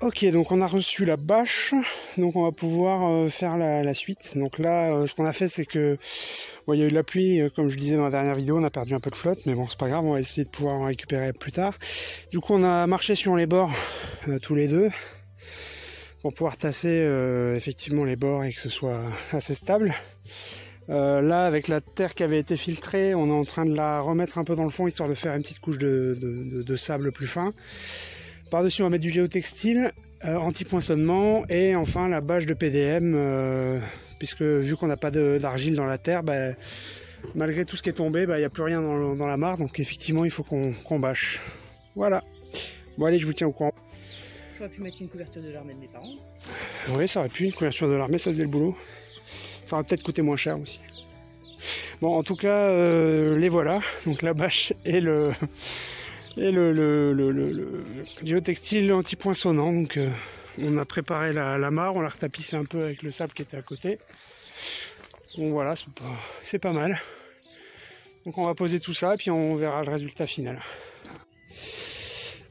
Ok, donc on a reçu la bâche, donc on va pouvoir faire la suite. Donc là, ce qu'on a fait, c'est que bon, il y a eu de la pluie, comme je disais dans la dernière vidéo, on a perdu un peu de flotte, mais bon, c'est pas grave, on va essayer de pouvoir en récupérer plus tard. Du coup, on a marché sur les bords tous les deux pour pouvoir tasser effectivement les bords et que ce soit assez stable. Là, avec la terre qui avait été filtrée, on est en train de la remettre un peu dans le fond, histoire de faire une petite couche de sable plus fin. Par-dessus, on va mettre du géotextile, anti-poinçonnement, et enfin la bâche de PDM, puisque vu qu'on n'a pas d'argile dans la terre, bah, malgré tout ce qui est tombé, il n'y a plus rien dans la mare, donc effectivement il faut qu'on bâche. Voilà. Bon allez, je vous tiens au courant. J'aurais pu mettre une couverture de l'armée de mes parents. Oui, ça aurait pu, une couverture de l'armée, ça faisait le boulot. Ça aurait peut-être coûté moins cher aussi. Bon, en tout cas, les voilà, donc la bâche et le géotextile anti-poinçonnant. Donc on a préparé la mare, on l'a retapissé un peu avec le sable qui était à côté. Bon voilà, c'est pas mal. Donc on va poser tout ça et puis on verra le résultat final.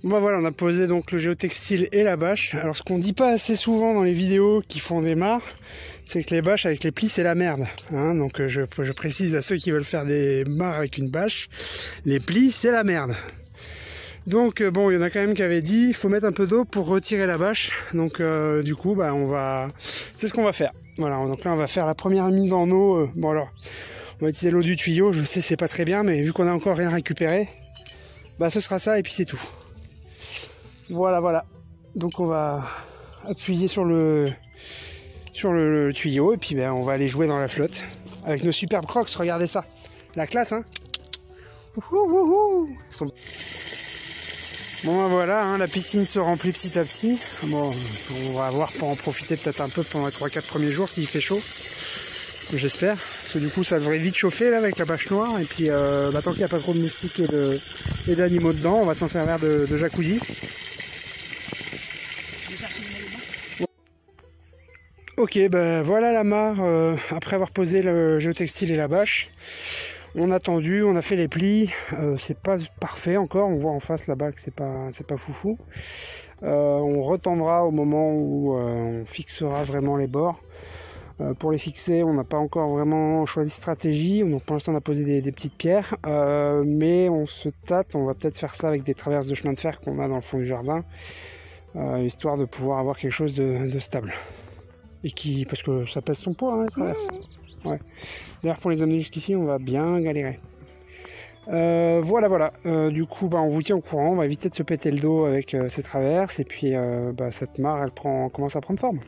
Bon bah voilà, on a posé donc le géotextile et la bâche. Alors ce qu'on dit pas assez souvent dans les vidéos qui font des mares, c'est que les bâches avec les plis c'est la merde, hein. Donc je précise à ceux qui veulent faire des mares avec une bâche, les plis c'est la merde. Donc bon, il y en a quand même qui avaient dit il faut mettre un peu d'eau pour retirer la bâche. Donc du coup bah c'est ce qu'on va faire. Voilà, donc là on va faire la première mise en eau. Bon alors on va utiliser l'eau du tuyau, je sais c'est pas très bien, mais vu qu'on a encore rien récupéré, bah ce sera ça et puis c'est tout. Voilà. Donc on va appuyer sur le tuyau et puis ben, on va aller jouer dans la flotte avec nos superbes crocs. Regardez ça, la classe, hein. Bon ben voilà, hein, la piscine se remplit petit à petit. Bon, on va voir pour en profiter peut-être un peu pendant les 3-4 premiers jours s'il fait chaud. J'espère, parce que du coup ça devrait vite chauffer là avec la bâche noire. Et puis tant qu'il n'y a pas trop de moustiques et d'animaux dedans, on va s'en servir de jacuzzi. Ok, ben voilà la mare, après avoir posé le géotextile et la bâche. On a tendu, on a fait les plis, c'est pas parfait encore, on voit en face là-bas que c'est pas foufou. On retendra au moment où on fixera vraiment les bords. Pour les fixer, on n'a pas encore vraiment choisi de stratégie, donc pour l'instant on a posé des petites pierres, mais on se tâte, on va peut-être faire ça avec des traverses de chemin de fer qu'on a dans le fond du jardin, histoire de pouvoir avoir quelque chose de stable. Et parce que ça pèse son poids, hein, les traverses. Ouais. D'ailleurs, pour les amener jusqu'ici, on va bien galérer. Voilà. Du coup, on vous tient au courant. On va éviter de se péter le dos avec ces traverses. Et puis, cette mare, elle commence à prendre forme.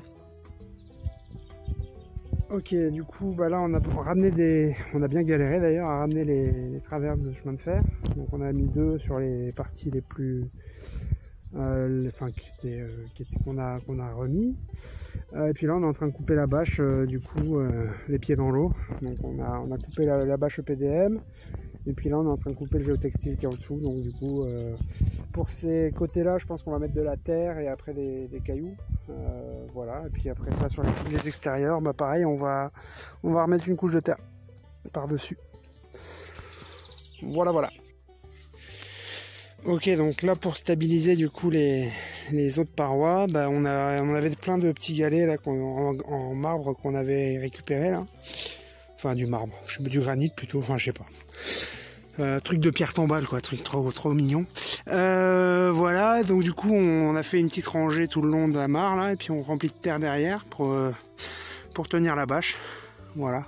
Ok, du coup, là, on a bien galéré d'ailleurs à ramener les traverses de chemin de fer. Donc, on a mis 2 sur les parties les plus... qu'on a remis. Et puis là on est en train de couper la bâche, les pieds dans l'eau. Donc on a coupé la bâche PDM. Et puis là on est en train de couper le géotextile qui est en dessous. Donc du coup pour ces côtés là je pense qu'on va mettre de la terre et après des cailloux. Voilà. Et puis après ça sur les extérieurs, pareil on va remettre une couche de terre par dessus. Voilà. Ok, donc là pour stabiliser du coup les autres parois, on avait plein de petits galets là en marbre qu'on avait récupéré là. Enfin du marbre, du granit plutôt, enfin je sais pas. Truc de pierre tombale quoi, truc trop mignon. Voilà, donc du coup on a fait une petite rangée tout le long de la mare là, et puis on remplit de terre derrière pour tenir la bâche. Voilà.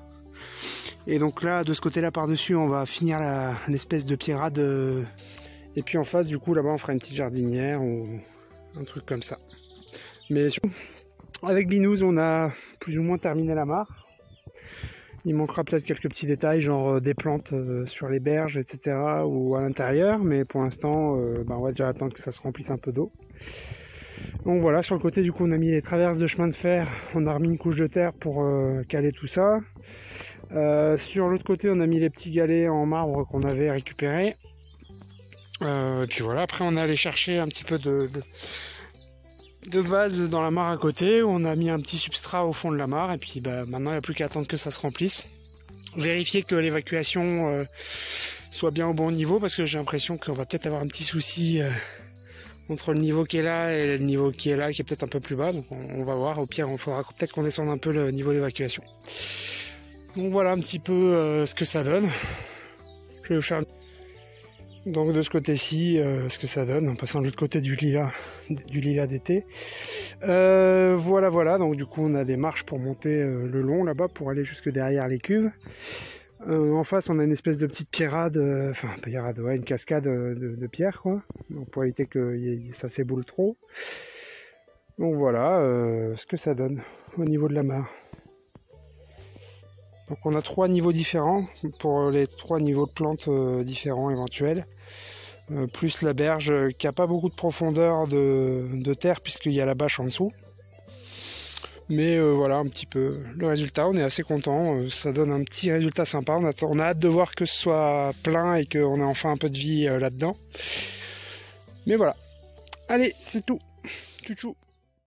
Et donc là de ce côté là par dessus on va finir l'espèce de pierrade. Et puis en face, du coup, là-bas, on fera une petite jardinière ou un truc comme ça. Mais avec Binous, on a plus ou moins terminé la mare. Il manquera peut-être quelques petits détails, genre des plantes sur les berges, etc. ou à l'intérieur. Mais pour l'instant, on va déjà attendre que ça se remplisse un peu d'eau. Donc voilà, sur le côté, du coup, on a mis les traverses de chemin de fer. On a remis une couche de terre pour caler tout ça. Sur l'autre côté, on a mis les petits galets en marbre qu'on avait récupérés. Et puis voilà, après on est allé chercher un petit peu de vase dans la mare à côté, où on a mis un petit substrat au fond de la mare, et puis maintenant il n'y a plus qu'à attendre que ça se remplisse. Vérifier que l'évacuation soit bien au bon niveau, parce que j'ai l'impression qu'on va peut-être avoir un petit souci entre le niveau qui est là et le niveau qui est là, qui est peut-être un peu plus bas. Donc on va voir. Au pire, il faudra peut-être qu'on descende un peu le niveau d'évacuation. Donc voilà un petit peu ce que ça donne. Je vais vous faire donc de ce côté-ci ce que ça donne en passant de l'autre côté du lilas d'été. Voilà. Donc du coup on a des marches pour monter le long là-bas pour aller jusque derrière les cuves. En face, on a une espèce de petite pierrade, une cascade de pierre, quoi. Donc, pour éviter que ça s'éboule trop. Donc voilà ce que ça donne au niveau de la mare. Donc on a 3 niveaux différents pour les 3 niveaux de plantes différents éventuels. Plus la berge qui n'a pas beaucoup de profondeur de terre puisqu'il y a la bâche en dessous. Mais voilà un petit peu le résultat, on est assez content, ça donne un petit résultat sympa, on a hâte de voir que ce soit plein et qu'on ait enfin un peu de vie là-dedans. Mais voilà, allez c'est tout, tchou tchou.